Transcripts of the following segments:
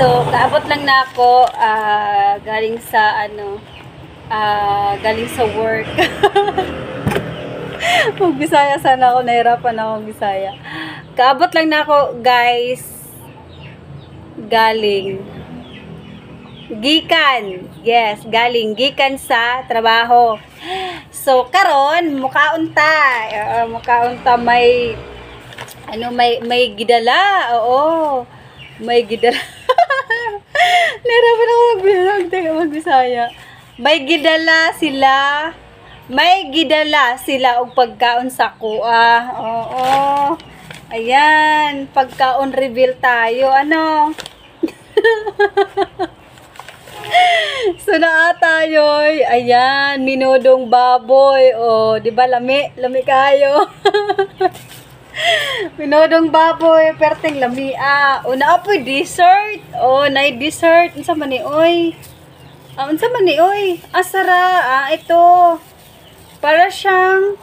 So, kaabot lang na ako galing sa galing sa work. Mag-Bisaya sana ako, nahirapan ako mag-Bisaya. Kaabot lang na ako, guys. Gikan sa trabaho. So, karon mukaunta may gidala. Oo. May gidala. Nahirapan ako mag-Bisaya. May gidala sila og pagkaon sa kuha. Oo. Ayan, pagkaon reveal tayo. Ano? So naa tayo. Ayan, minudong baboy. Oh, di ba lami kayo? Minudong baboy, perting lami. Una po dessert. Oh, nay dessert. Unsa man ni oy? Asara. Ito. Para siyang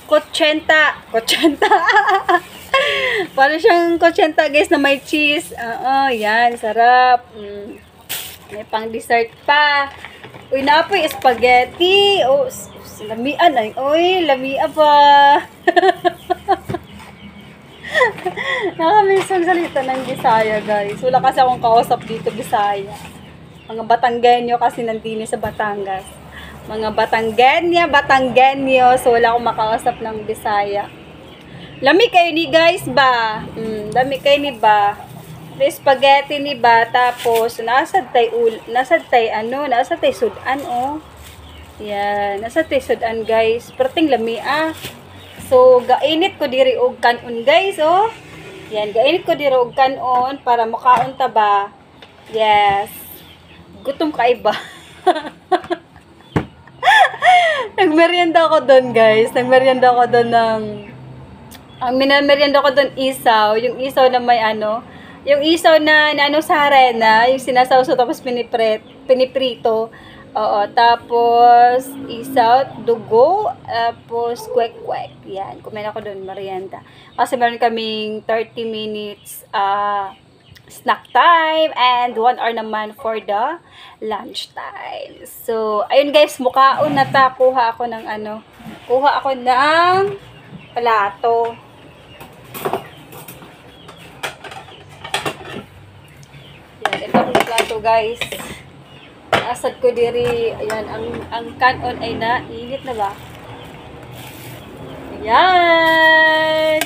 kotsenta. Para siyang kotsenta, guys, na may cheese. Yan, sarap. May pang dessert pa. Uy, napoy spaghetti. Oh, lamian ay. Uy, lamia pa. Nakamisang salita ng Bisaya, guys. Wala kasi akong kausap dito, Bisaya. Mga Batanggenyo kasi nandini sa Batangas. Mga Batanggenyo. So, wala akong makausap ng Bisaya. Lami kayo ni guys ba? Lami kayo ni ba? May spaghetti ni ba? Tapos, nasad tay sudan, oh. Yan. Nasad tay sudan, guys. Perting lami, So, gainit ko diri og kanon, guys, oh. Yan. Gainit ko diri og kanon para makaon ta ba? Yes. Gutom ka iba. Nagmerienda ako doon, guys. Nagmerienda ako doon ang minamerienda ko doon isaw. Yung isaw na may yung isaw na sa harina, yung sinasawso tapos piniprito. Oo, tapos isaw, dugo, tapos kwek-kwek. Yan, kumain ako doon, merienda. Kasi meron kaming 30 minutes snack time and 1 hour naman for the lunch time. So, ayun guys, mukhaon na ta. Kuha ako ng plato. Yan, itong plato, guys. Asad ko diri. Ayan, ang kanon ay nainit na ba? Ayan.